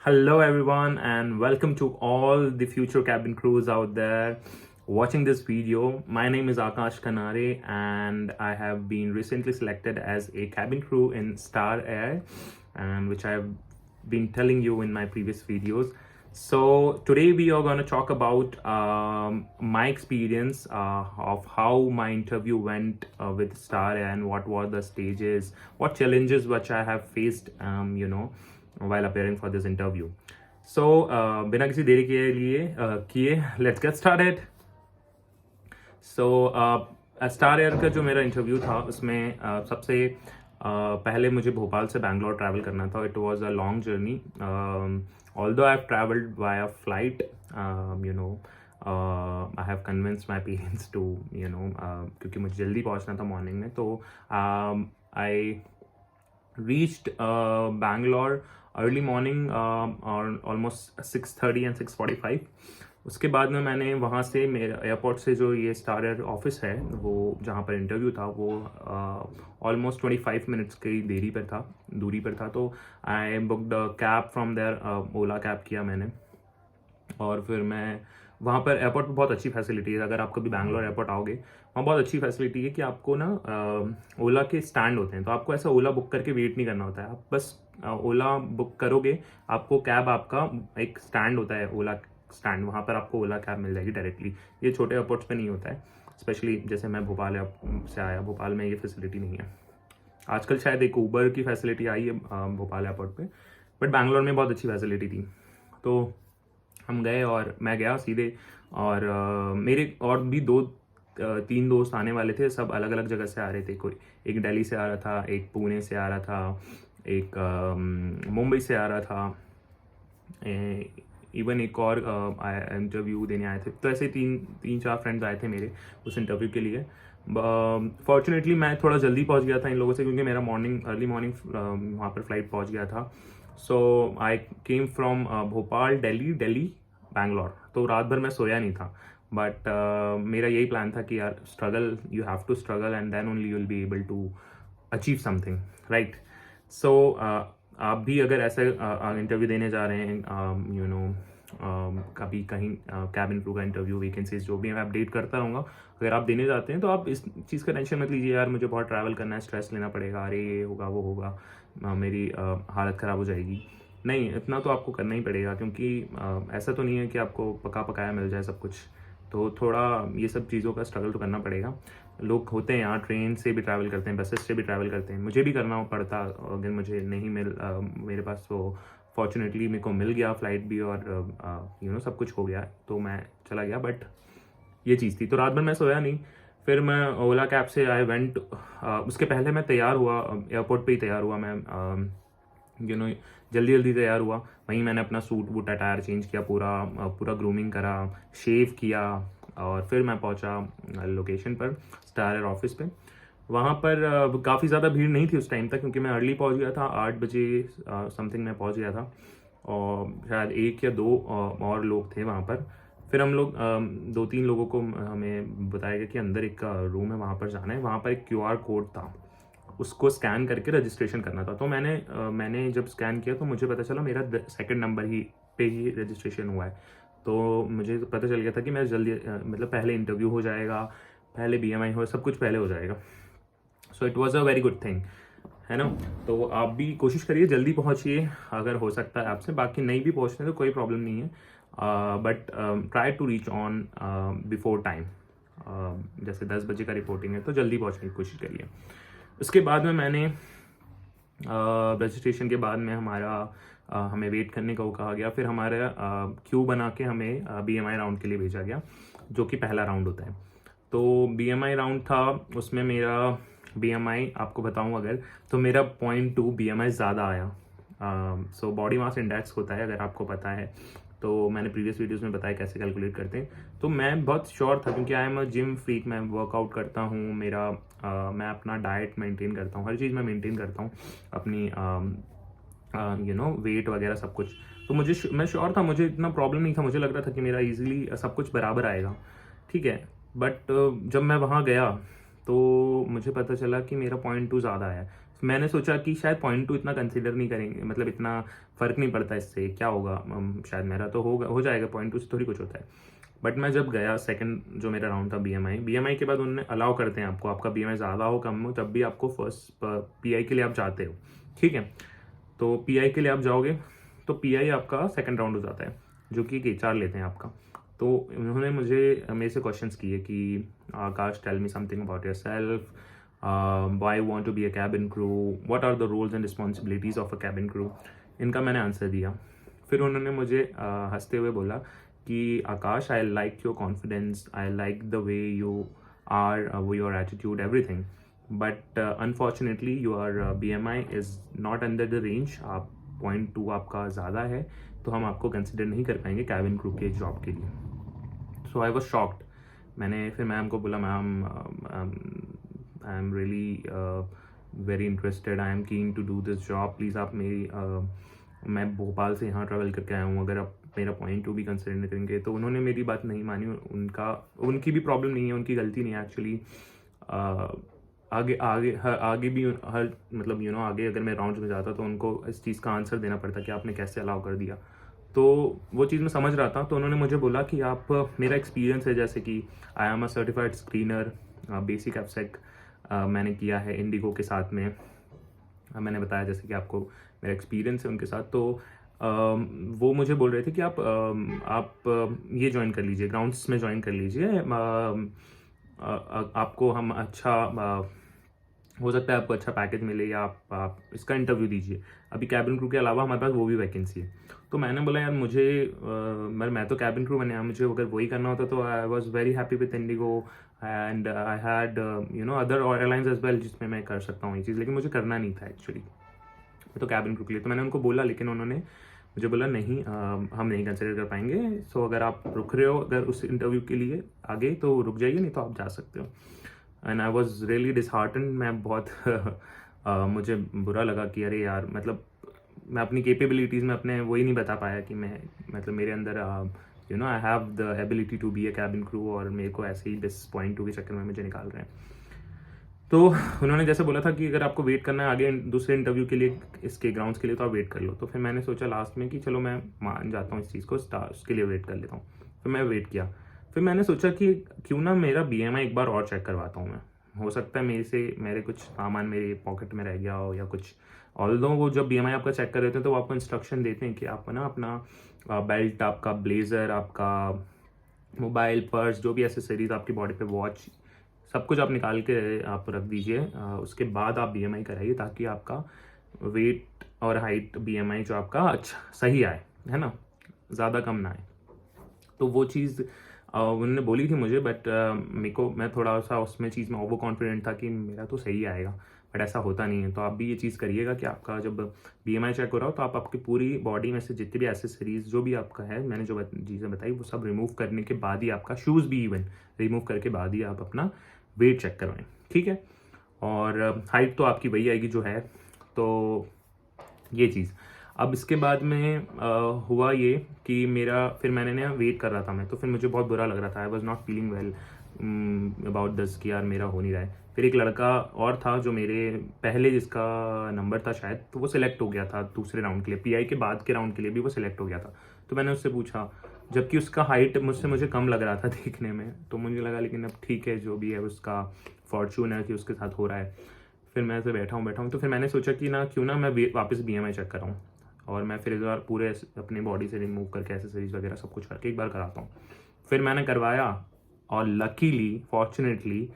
Hello, everyone, and welcome to all the future cabin crews out there watching this video. My name is Akash Kanare, and I have been recently selected as a cabin crew in Star Air, and which I have been telling you in my previous videos. So today we are going to talk about my experience of how my interview went with Star Air and what were the stages, what challenges which I have faced, while appearing for this interview. So बिना किसी देरी के लिए किए let's get started. So star air का जो मेरा interview था उसमें सबसे पहले मुझे भोपाल से बैंगलोर ट्रैवल करना था. It was a long journey. Although I have travelled by a flight, I have convinced my parents to क्योंकि मुझे जल्दी पहुंचना था मॉर्निंग में. तो आई reached Bangalore early morning और almost 6:30 and 6:45. उसके बाद में मैंने वहाँ से मेरे एयरपोर्ट से जो ये स्टार एयर ऑफिस है वो जहाँ पर इंटरव्यू था वो ऑलमोस्ट 25 मिनट्स की दूरी पर था. तो I booked cab from there, Ola cab किया मैंने. और फिर मैं वहाँ पर एयरपोर्ट पर बहुत अच्छी फैसिलिटी है. अगर आप कभी बैंगलोर एयरपोर्ट आओगे वहाँ बहुत अच्छी फैसिलिटी है कि आपको ना ओला के स्टैंड होते हैं. तो आपको ऐसा ओला बुक करके वेट नहीं करना होता है. आप बस ओला बुक करोगे, आपको कैब, आपका एक स्टैंड होता है ओला स्टैंड, वहाँ पर आपको ओला कैब मिल जाएगी डायरेक्टली. ये छोटे एयरपोर्ट्स पे नहीं होता है. स्पेशली जैसे मैं भोपाल से आया, भोपाल में ये फैसिलिटी नहीं है. आजकल शायद एक ऊबर की फैसिलिटी आई है भोपाल एयरपोर्ट पे, बट बैंगलोर में बहुत अच्छी फैसिलिटी थी. तो हम गए और मैं गया सीधे. और मेरे और भी 2-3 दोस्त आने वाले थे. सब अलग अलग जगह से आ रहे थे. कोई एक दिल्ली से आ रहा था, एक पुणे से आ रहा था, एक मुंबई से आ रहा था, इवन एक और इंटरव्यू देने आए थे. तो ऐसे 3-4 फ्रेंड्स आए थे मेरे उस इंटरव्यू के लिए. फॉर्चुनेटली मैं थोड़ा जल्दी पहुंच गया था इन लोगों से क्योंकि मेरा अर्ली मॉर्निंग वहाँ पर फ्लाइट पहुंच गया था. सो आई केम फ्रॉम भोपाल, दिल्ली, बैंगलोर. तो रात भर मैं सोया नहीं था. बट मेरा यही प्लान था कि यार struggle, you have to struggle and then only you will be able to achieve something, right. So आप भी अगर ऐसे इंटरव्यू देने जा रहे हैं, कभी कहीं कैबिन क्रू का इंटरव्यू, वैकेंसीज जो भी मैं अपडेट करता रहूँगा. अगर आप देने जाते हैं तो आप इस चीज़ का टेंशन मत लीजिए, यार मुझे बहुत ट्रैवल करना है, स्ट्रेस लेना पड़ेगा, अरे ये होगा वो होगा, मेरी हालत ख़राब हो जाएगी. नहीं, इतना तो आपको करना ही पड़ेगा क्योंकि ऐसा तो नहीं है कि आपको पका पकाया मिल जाए सब कुछ. तो थोड़ा ये सब चीज़ों का स्ट्रगल तो करना पड़ेगा. लोग होते हैं यहाँ, ट्रेन से भी ट्रैवल करते हैं, बसेस से भी ट्रैवल करते हैं. मुझे भी करना पड़ता अगर मुझे नहीं मेरे पास. तो फॉर्चुनेटली मेरे को मिल गया फ्लाइट भी और सब कुछ हो गया तो मैं चला गया. बट ये चीज़ थी. तो रात भर मैं सोया नहीं. फिर मैं ओला कैब से आई वेंट. उसके पहले मैं तैयार हुआ, एयरपोर्ट पे ही तैयार हुआ मैं. जल्दी तैयार हुआ. वहीं मैंने अपना सूट वूट अटायर चेंज किया, पूरा ग्रूमिंग करा, शेव किया. और फिर मैं पहुंचा लोकेशन पर, स्टार एयर ऑफिस पे. वहाँ पर काफ़ी ज़्यादा भीड़ नहीं थी उस टाइम तक क्योंकि मैं अर्ली पहुंच गया था. 8 बजे समथिंग मैं पहुंच गया था. और शायद 1 या 2 और लोग थे वहाँ पर. फिर हम लोग 2-3 लोगों को हमें बताया गया कि अंदर एक रूम है, वहाँ पर जाना है. वहाँ पर एक QR कोड था, उसको स्कैन करके रजिस्ट्रेशन करना था. तो मैंने जब स्कैन किया तो मुझे पता चला मेरा 2nd नंबर पे ही रजिस्ट्रेशन हुआ है. तो मुझे पता चल गया था कि मैं जल्दी मतलब पहले इंटरव्यू हो जाएगा, पहले BMI हो, सब कुछ पहले हो जाएगा. So it was a very good thing, है ना. तो आप भी कोशिश करिए, जल्दी पहुँचिए अगर हो सकता है आपसे. बाकी नहीं भी पहुँचने तो कोई प्रॉब्लम नहीं है, but try to reach on before time. जैसे 10 बजे का रिपोर्टिंग है तो जल्दी पहुँचने की कोशिश करिए. उसके बाद में मैंने रजिस्ट्रेशन के बाद में हमें वेट करने को कहा गया. फिर हमारा क्यू बना के हमें BMI राउंड के लिए भेजा गया, जो कि पहला राउंड होता है. तो BMI राउंड था. उसमें मेरा BMI आपको बताऊं अगर, तो मेरा 0.2 BMI ज़्यादा आया. सो बॉडी मास इंडेक्स होता है, अगर आपको पता है तो मैंने प्रीवियस वीडियोस में बताया कैसे कैलकुलेट करते हैं. तो मैं बहुत श्योर था क्योंकि आई एम अ जिम फ्रीक. मैं वर्कआउट करता हूँ, मैं अपना डाइट मेंटेन करता हूँ, हर चीज़ मैं मेंटेन करता हूँ अपनी, वेट वगैरह सब कुछ. तो मैं श्योर था, मुझे इतना प्रॉब्लम नहीं था. मुझे लग रहा था कि मेरा ईजिली सब कुछ बराबर आएगा, ठीक है. बट जब मैं वहाँ गया तो मुझे पता चला कि मेरा 0.2 ज़्यादा है. मैंने सोचा कि शायद 0.2 इतना कंसिडर नहीं करेंगे, मतलब इतना फ़र्क नहीं पड़ता इससे, क्या होगा, शायद मेरा तो हो जाएगा, 0.2 से थोड़ी कुछ होता है। बट मैं जब गया सेकंड जो मेरा राउंड था बीएमआई के बाद उन्होंने अलाउ करते हैं आपको, आपका बीएमआई ज़्यादा हो कम हो तब भी आपको फर्स्ट पीआई के लिए आप जाते हो, ठीक है। तो पीआई के लिए आप जाओगे तो पीआई आपका सेकंड राउंड हो जाता है, जो कि एचआर लेते हैं आपका। तो उन्होंने मेरे से क्वेश्चंस किए कि Akash, tell me something about yourself, why want to be a cabin crew, what are the roles and responsibilities of a cabin crew. इनका मैंने आंसर दिया। फिर उन्होंने मुझे हंसते हुए बोला कि Akash, I like your confidence, I like the way you are, your attitude, everything, but unfortunately your BMI is not under the range. आप 0.2 आपका ज़्यादा है, तो हम आपको कंसिडर नहीं कर पाएंगे कैबिन क्रू के जॉब के लिए। So I was shocked. मैंने फिर मैम को बोला, ma'am I am really very interested, I am keen to do this job, please आप मेरी मैं भोपाल से यहाँ ट्रैवल करके आया हूँ, अगर आप मेरा 0.2 भी कंसिडर नहीं करेंगे। तो उन्होंने मेरी बात नहीं मानी। उनकी भी प्रॉब्लम नहीं है, उनकी गलती नहीं है एक्चुअली। आगे भी हर मतलब आगे अगर मैं राउंड्स में जाता तो उनको इस चीज़ का आंसर देना पड़ता कि आपने कैसे अलाउ कर दिया। तो वो चीज़ मैं समझ रहा था। तो उन्होंने मुझे बोला कि आप, मेरा एक्सपीरियंस है जैसे कि I am a certified screener, basic एफसेक मैंने किया है इंडिगो के साथ में। मैंने बताया जैसे कि आपको मेरा एक्सपीरियंस है उनके साथ। तो वो मुझे बोल रहे थे कि आप ये ज्वाइन कर लीजिए, ग्राउंड्स में ज्वाइन कर लीजिए, आपको हम अच्छा हो सकता है आपको अच्छा पैकेज मिले, या आप इसका इंटरव्यू दीजिए। अभी कैबिन क्रू के अलावा हमारे पास वो भी वैकेंसी है। तो मैंने बोला यार मुझे मैं तो कैबिन क्रू बने, मुझे अगर वही करना होता तो I was very happy with IndiGo and I had other airlines as well जिसमें मैं कर सकता हूँ ये चीज़, लेकिन मुझे करना नहीं था एक्चुअली, तो कैबिन क्रू के लिए। तो मैंने उनको बोला, लेकिन उन्होंने मुझे बोला नहीं, हम नहीं कंसिडर कर पाएंगे। सो अगर आप रुक रहे हो अगर उस इंटरव्यू के लिए आगे, तो रुक जाइए, नहीं तो आप जा सकते हो। And I was really dishearten. मैं बहुत मुझे बुरा लगा कि अरे यार, मतलब मैं अपनी कैपेबिलिटीज़ में अपने वही नहीं बता पाया कि मैं, मतलब मेरे अंदर I have the ability to be a cabin crew, और मेरे को ऐसे ही बस 0.2 के चक्कर में मुझे निकाल रहे हैं। तो उन्होंने जैसे बोला था कि अगर आपको वेट करना है आगे दूसरे इंटरव्यू के लिए, इसके ग्राउंड्स के लिए, तो आप वेट कर लो। तो फिर मैंने सोचा लास्ट में कि चलो मैं मान जाता हूँ इस चीज़ को, उसके लिए वेट कर लेता हूँ। फिर मैं वेट किया। फिर मैंने सोचा कि क्यों ना मेरा BMI एक बार और चेक करवाता हूँ मैं। हो सकता है मेरे कुछ सामान मेरे पॉकेट में रह गया हो या कुछ। ऑल्दो वो जब BMI आपका चेक कर रहे थे तो वो आपको इंस्ट्रक्शन देते हैं कि आप ना अपना बेल्ट, आपका ब्लेजर, आपका मोबाइल, पर्स, जो भी एसेसरीज आपकी बॉडी पे, वॉच, सब कुछ आप निकाल के आप रख दीजिए। उसके बाद आप BMI कराइए, ताकि आपका वेट और हाइट BMI जो आपका अच्छा सही आए, है ना, ज़्यादा कम ना आए। तो वो चीज़ उन्होंने बोली थी मुझे, बट मैं थोड़ा सा उसमें चीज़ में ओवर कॉन्फिडेंट था कि मेरा तो सही आएगा, बट ऐसा होता नहीं है। तो आप भी ये चीज़ करिएगा कि आपका जब BMI चेक हो रहा हो तो आप आपकी पूरी बॉडी में से जितने भी एसेसरीज जो भी आपका है, मैंने जो चीज़ें बताई वो सब रिमूव करने के बाद ही, आपका शूज़ भी इवन रिमूव करके बाद ही आप अपना वेट चेक करवाएं, ठीक है। और हाइट तो आपकी वही आएगी जो है। तो ये चीज़। अब इसके बाद में हुआ ये कि फिर मैंने ना वेट कर रहा था मैं, तो फिर मुझे बहुत बुरा लग रहा था। I was not feeling well about this कि यार मेरा हो नहीं रहा है। फिर एक लड़का और था जो मेरे पहले जिसका नंबर था शायद, तो वो सिलेक्ट हो गया था दूसरे राउंड के लिए, PI के बाद के राउंड के लिए भी वो सिलेक्ट हो गया था। तो मैंने उससे पूछा, जबकि उसका हाइट मुझे कम लग रहा था देखने में, तो मुझे लगा लेकिन अब ठीक है, जो भी है उसका फॉर्चून है कि उसके साथ हो रहा है। फिर मैं ऐसे बैठा हूँ, तो फिर मैंने सोचा कि क्यों ना मैं वापस BMI चेक कराऊँ, और मैं फिर इस बार पूरे अपनी बॉडी से रिमूव करके एसेसरीज वगैरह सब कुछ करके एक बार कराता हूँ। फिर मैंने करवाया, और luckily, fortunately,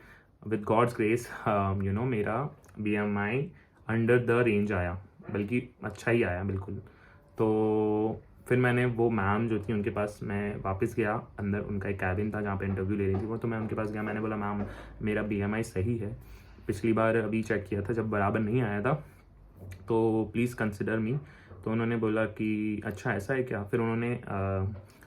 with God's grace, मेरा BMI अंडर द रेंज आया, बल्कि अच्छा ही आया बिल्कुल। तो फिर मैंने वो मैम जो थी उनके पास मैं वापस गया अंदर, उनका एक कैबिन था जहाँ पे इंटरव्यू ले रही थी वो। तो मैं उनके पास गया, मैंने बोला मैम मेरा BMI सही है, पिछली बार अभी चेक किया था जब बराबर नहीं आया था, तो प्लीज़ कंसिडर मी। तो उन्होंने बोला कि अच्छा ऐसा है क्या। फिर उन्होंने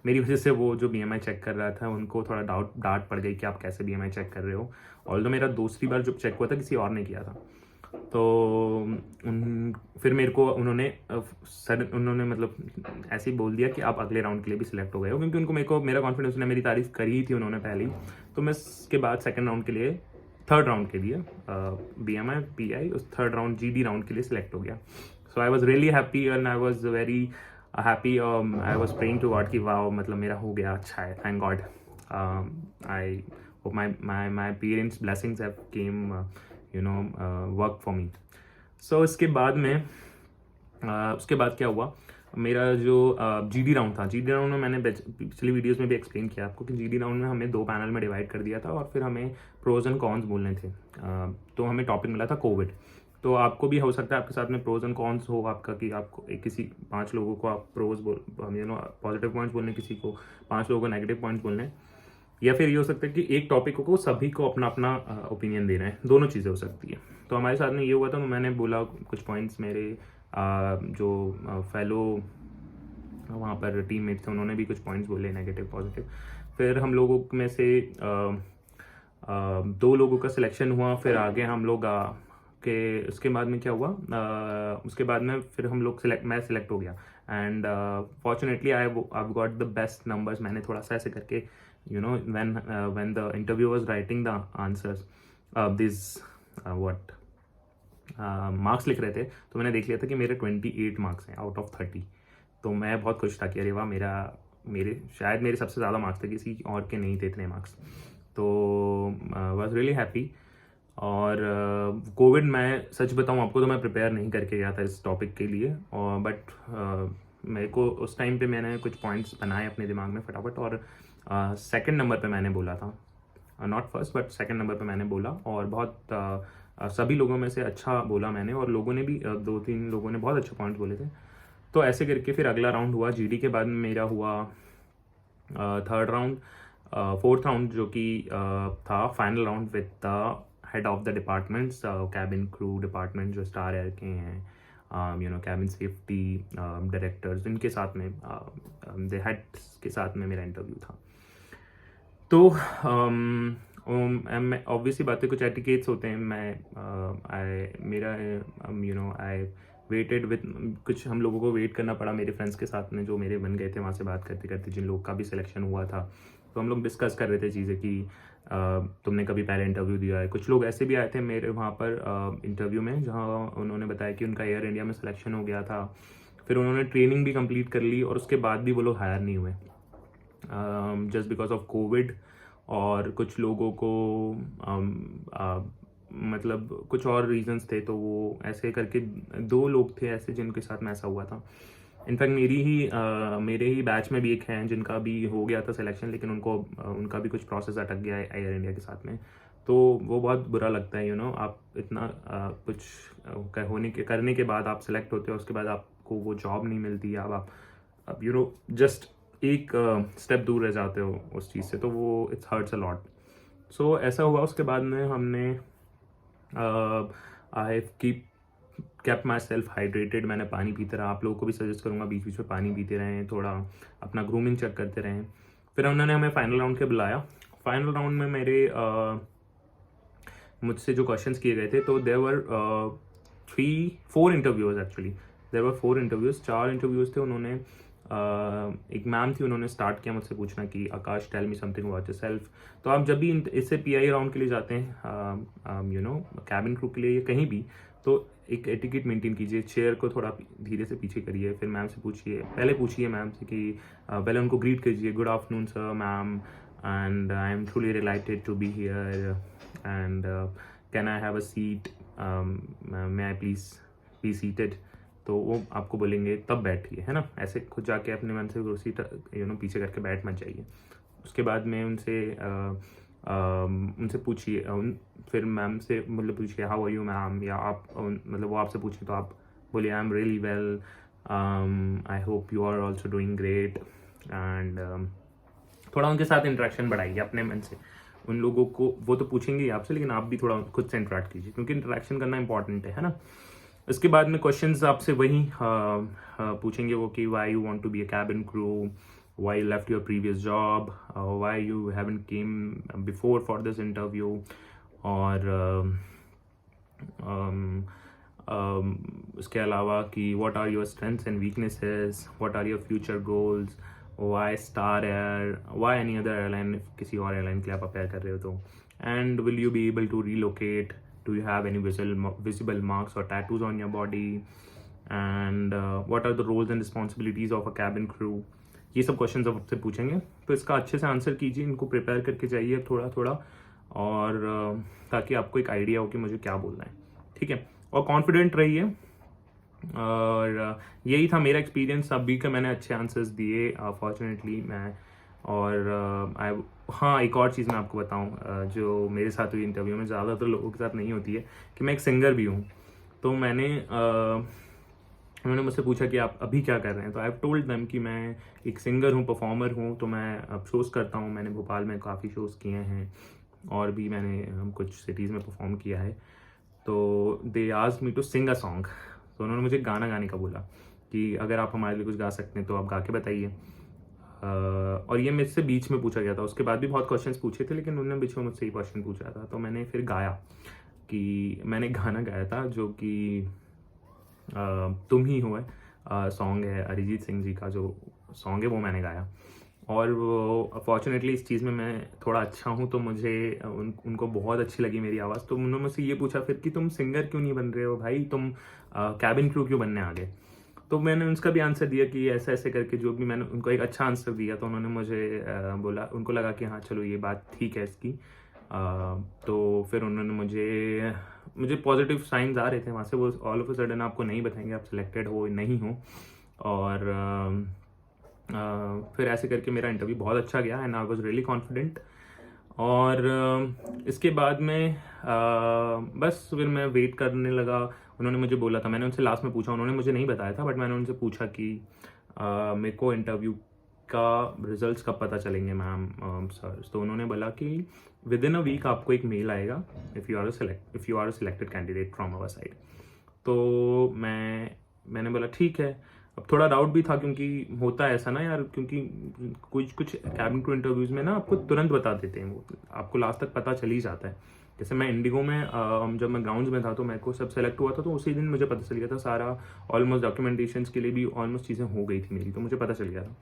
मेरी वजह से वो जो BMI चेक कर रहा था उनको थोड़ा डांट पड़ गई कि आप कैसे BMI चेक कर रहे हो। ऑल्दो मेरा दूसरी बार जब चेक हुआ था किसी और ने किया था। तो फिर मेरे को उन्होंने मतलब ऐसे ही बोल दिया कि आप अगले राउंड के लिए भी सिलेक्ट हो गए हो, क्योंकि उनको मेरा कॉन्फिडेंस ने मेरी तारीफ करी थी उन्होंने पहले ही। तो मैं इसके बाद सेकंड राउंड के लिए थर्ड राउंड के लिए, BMI PI उस थर्ड राउंड GD राउंड के लिए सिलेक्ट हो गया. So I was really happy and I was very happy. I was praying to God कि वाह, मतलब मेरा हो गया, अच्छा है, thank God. I hope my parents blessings have came work for me. So उसके बाद क्या हुआ, मेरा जो GD राउंड था, GD राउंड में मैंने पिछली वीडियोस में भी एक्सप्लेन किया आपको कि GD राउंड में हमें 2 पैनल में डिवाइड कर दिया था और फिर हमें प्रोज एंड कॉन्स बोलने थे. तो हमें टॉपिक मिला था कोविड. तो आपको भी हो सकता है आपके साथ में प्रोज एंड कॉन्स हो आपका, कि आपको किसी 5 लोगों को आप प्रोज पॉजिटिव पॉइंट्स बोलने, किसी को 5 लोगों को नेगेटिव पॉइंट्स बोलने, या फिर ये हो सकता है कि एक टॉपिक को सभी को अपना अपना ओपिनियन देना है. दोनों चीज़ें हो सकती है. तो हमारे साथ में ये हुआ था, तो मैंने बोला कुछ पॉइंट्स, मेरे जो फेलो वहाँ पर टीममेट्स थे उन्होंने भी कुछ पॉइंट्स बोले, नेगेटिव पॉजिटिव. फिर हम लोगों में से 2 लोगों का सिलेक्शन हुआ. फिर आगे हम लोग के उसके बाद में क्या हुआ, उसके बाद में फिर हम लोग मैं सिलेक्ट हो गया. And fortunately I got the best numbers. मैंने थोड़ा सा ऐसे करके when the interviewer was writing the answers, this what marks लिख रहे थे, तो मैंने देख लिया था कि मेरे 28 मार्क्स हैं आउट ऑफ 30. तो मैं बहुत खुश था कि अरे वाह, शायद मेरे सबसे ज़्यादा मार्क्स थे, किसी और के नहीं थे इतने मार्क्स. तो वॉज रियली हैप्पी. और कोविड, मैं सच बताऊं आपको तो मैं प्रिपेयर नहीं करके गया था इस टॉपिक के लिए, और बट मेरे को उस टाइम पे मैंने कुछ पॉइंट्स बनाए अपने दिमाग में फटाफट, और सेकंड नंबर पे मैंने बोला था, not first but second number पे मैंने बोला, और बहुत सभी लोगों में से अच्छा बोला मैंने, और लोगों ने भी 2-3 लोगों ने बहुत अच्छे पॉइंट्स बोले थे. तो ऐसे करके फिर अगला राउंड हुआ. GD के बाद मेरा हुआ थर्ड राउंड, फोर्थ राउंड जो कि था final round with the head of the departments, cabin crew department जो स्टार एयर के हैं, कैबिन सेफ्टी डायरेक्टर्स, इनके साथ में द हेड्स के साथ में मेरा इंटरव्यू था. तो ऑब्वियसली बात है, कुछ एटिकेट्स होते हैं. आई वेटेड विद, कुछ हम लोगों को वेट करना पड़ा मेरे फ्रेंड्स के साथ में जो मेरे बन गए थे वहाँ से बात करते करते, जिन लोग का भी सिलेक्शन हुआ था. तो हम लोग डिस्कस कर रहे थे चीज़ें कि तुमने कभी पहले इंटरव्यू दिया है. कुछ लोग ऐसे भी आए थे मेरे वहाँ पर इंटरव्यू में, जहाँ उन्होंने बताया कि उनका एयर इंडिया में सिलेक्शन हो गया था, फिर उन्होंने ट्रेनिंग भी कंप्लीट कर ली, और उसके बाद भी वो लोग हायर नहीं हुए जस्ट बिकॉज ऑफ कोविड. और कुछ लोगों को मतलब कुछ और रीजंस थे, तो वो ऐसे करके 2 लोग थे ऐसे जिनके साथ में ऐसा हुआ था. इनफैक्ट मेरे ही बैच में भी एक हैं जिनका भी हो गया था सिलेक्शन, लेकिन उनका भी कुछ प्रोसेस अटक गया है एयर इंडिया के साथ में. तो वो बहुत बुरा लगता है. आप इतना कुछ करने के बाद आप सिलेक्ट होते हो, उसके बाद आपको वो जॉब नहीं मिलती, अब जस्ट एक स्टेप दूर रह जाते हो उस चीज़ से, तो वो इट्स हर्ट्स अ लॉट. सो ऐसा हुआ. उसके बाद में हमने I kept my self hydrated. मैंने पानी पीते रहा. आप लोगों को भी सजेस्ट करूँगा बीच बीच में पानी पीते रहें, थोड़ा अपना ग्रूमिंग चेक करते रहें. फिर उन्होंने हमें फाइनल राउंड के बुलाया. फाइनल राउंड में मुझसे जो क्वेश्चंस किए गए थे, तो there were 4 interviews. Actually there were 4 interviews, 4 interviews थे. उन्होंने एक मैम थी, उन्होंने स्टार्ट किया मुझसे पूछना कि Akash tell me something about yourself. तो आप जब भी इससे PI राउंड के लिए जाते हैं, कैबिन क्रू के लिए, कहीं भी, तो एक एटिकेट मेंटेन कीजिए. चेयर को थोड़ा धीरे से पीछे करिए. फिर मैम से पहले पूछिए मैम से कि पहले उनको ग्रीट कीजिए, good afternoon sir, ma'am, and I am truly related to be here, and can I have a seat, may I please be seated. तो वो आपको बोलेंगे तब बैठिए, है ना. ऐसे खुद जाके अपने मन से कुर्सी पीछे करके बैठ मत जाइए. उसके बाद में उनसे पूछिए, फिर मैम से मतलब पूछिए हाउ आर यू मैम, या आप मतलब वो आपसे पूछिए तो आप बोलिए I am really well, I hope you are also doing great. And थोड़ा उनके साथ इंटरेक्शन बढ़ाइए अपने मन से. उन लोगों को वो तो पूछेंगे ही आपसे, लेकिन आप भी थोड़ा खुद से इंटरेक्ट कीजिए, क्योंकि इंटरेक्शन करना इंपॉर्टेंट है ना. इसके बाद में क्वेश्चंस आपसे वही पूछेंगे वो कि why you want to be a cabin crew, why you left your previous job, why you haven't came before for this interview, और उसके अलावा कि what are your strengths and weaknesses, what are your future goals, why Star Air, why any other airline, किसी और airline के लिए आप appear कर रहे हो तो, and will you be able to relocate, do you have any visible marks or tattoos on your body, and what are the roles and responsibilities of a cabin crew. ये सब question अब आपसे पूछेंगे, तो इसका अच्छे से आंसर कीजिए, इनको प्रिपेयर करके जाइए थोड़ा थोड़ा, और ताकि आपको एक आइडिया हो कि मुझे क्या बोलना है, ठीक है। और कॉन्फिडेंट रहिए, और यही था मेरा एक्सपीरियंस। अभी का मैंने अच्छे आंसर्स दिए फॉर्चुनेटली मैं, और हाँ, एक और चीज़ मैं आपको बताऊँ जो मेरे साथ हुई इंटरव्यू में, ज़्यादातर लोगों के साथ नहीं होती है, कि मैं एक सिंगर भी हूँ। तो उन्होंने मुझसे पूछा कि आप अभी क्या कर रहे हैं, तो आई हैव टोल्ड देम कि मैं एक सिंगर हूँ, परफॉर्मर हूँ, तो मैं अब शोज़ करता हूँ। मैंने भोपाल में काफ़ी शोज़ किए हैं, और भी मैंने कुछ सिटीज़ में परफॉर्म किया है। तो they asked me to sing a song, तो उन्होंने मुझे गाना गाने का बोला कि अगर आप हमारे लिए कुछ गा सकते हैं तो आप गा के बताइए। और ये मुझसे बीच में पूछा गया था, उसके बाद भी बहुत क्वेश्चंस पूछे थे, लेकिन उन्होंने बीच में मुझसे ही क्वेश्चन पूछा था। तो मैंने फिर गाया, कि मैंने गाना गाया था जो कि तुम ही हो सॉन्ग है, अरिजीत सिंह जी का जो सॉन्ग है वो मैंने गाया। और वो फॉर्चुनेटली इस चीज़ में मैं थोड़ा अच्छा हूँ, तो मुझे उनको बहुत अच्छी लगी मेरी आवाज़। तो उन्होंने मुझसे ये पूछा फिर कि तुम सिंगर क्यों नहीं बन रहे हो भाई, तुम कैबिन क्रू क्यों बनने आ गए। तो मैंने उसका भी आंसर दिया कि ऐसे ऐसे करके, जो भी मैंने उनको एक अच्छा आंसर दिया, तो उन्होंने मुझे बोला, उनको लगा कि हाँ चलो ये बात ठीक है इसकी। तो फिर उन्होंने मुझे पॉजिटिव साइंस आ रहे थे वहाँ से, वो ऑल ऑफ अ सडन आपको नहीं बताएंगे आप सिलेक्टेड हो नहीं हो। और फिर ऐसे करके मेरा इंटरव्यू बहुत अच्छा गया, and I was really confident. और इसके बाद में बस फिर मैं वेट करने लगा। उन्होंने मुझे बोला था, मैंने उनसे लास्ट में पूछा, उन्होंने मुझे नहीं बताया था, बट मैंने उनसे पूछा कि मेरे को इंटरव्यू का रिजल्ट्स कब पता चलेंगे मैम सर। तो उन्होंने बोला कि विद इन अ वीक आपको एक मेल आएगा if you are a selected candidate from our side. तो मैंने बोला ठीक है। अब थोड़ा डाउट भी था, क्योंकि होता है ऐसा ना यार, क्योंकि कुछ कैबिन क्रू इंटरव्यूज़ में ना आपको तुरंत बता देते हैं, वो आपको लास्ट तक पता चल ही जाता है। जैसे मैं इंडिगो में जब मैं ग्राउंड्स में था, तो मेरे को सब सेलेक्ट हुआ था, तो उसी दिन मुझे पता चल गया था सारा, ऑलमोस्ट डॉक्यूमेंटेशंस के लिए भी ऑलमोस्ट चीज़ें हो गई थी मेरी, तो मुझे पता चल गया था।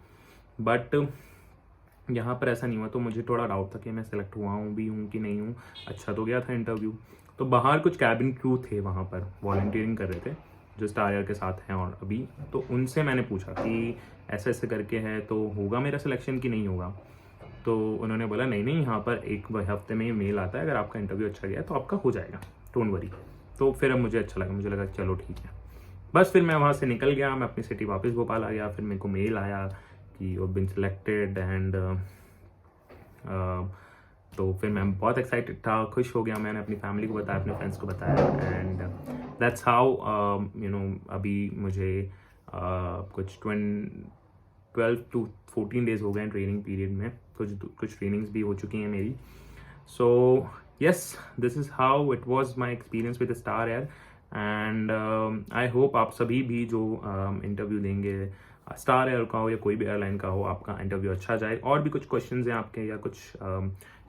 बट यहाँ पर ऐसा नहीं हुआ, तो मुझे थोड़ा डाउट था कि मैं सेलेक्ट हुआ हूँ भी हूँ कि नहीं हूँ। अच्छा तो गया था इंटरव्यू। तो बाहर कुछ कैबिन क्रू थे वहाँ पर, वॉलंटियरिंग कर रहे थे, जो स्टार एयर के साथ हैं और अभी। तो उनसे मैंने पूछा कि ऐसे ऐसे करके है, तो होगा मेरा सिलेक्शन कि नहीं होगा। तो उन्होंने बोला नहीं नहीं, यहाँ पर एक हफ्ते में मेल आता है, अगर आपका इंटरव्यू अच्छा गया तो आपका हो जाएगा, डोंट वरी। तो फिर अब मुझे अच्छा लगा, मुझे लगा चलो ठीक है। बस फिर मैं वहाँ से निकल गया, मैं अपनी सिटी वापस भोपाल आ गया। फिर मेरे को मेल आया कि you have been selected, and तो फिर मैं बहुत एक्साइटेड था, खुश हो गया। मैंने अपनी फैमिली को बताया, अपने फ्रेंड्स को बताया, एंड दैट्स हाउ अभी मुझे कुछ 12 to 14 डेज हो गए ट्रेनिंग पीरियड में, कुछ ट्रेनिंग्स भी हो चुकी हैं मेरी। So yes, this is how it was my experience with star air. And I hope आप सभी भी जो इंटरव्यू देंगे, स्टार एयर का हो या कोई भी एयरलाइन का हो, आपका इंटरव्यू अच्छा जाए। और भी कुछ क्वेश्चंस हैं आपके, या कुछ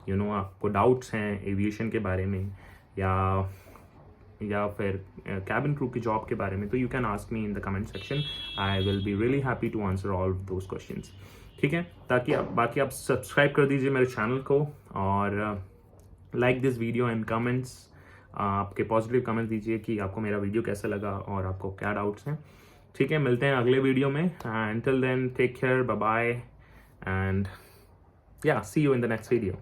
आपको डाउट्स हैं एविएशन के बारे में, या फिर कैबिन क्रू की जॉब के बारे में, तो you can ask me in the comment section. I will be really happy to answer all those questions, ठीक है। ताकि बाकी आप सब्सक्राइब कर दीजिए मेरे चैनल को, और like this video and comments, आपके पॉजिटिव कमेंट्स दीजिए कि आपको मेरा वीडियो कैसा लगा और आपको क्या डाउट्स हैं, ठीक है। मिलते हैं अगले वीडियो में, and till then take care, bye bye, and yeah, see you in the next video.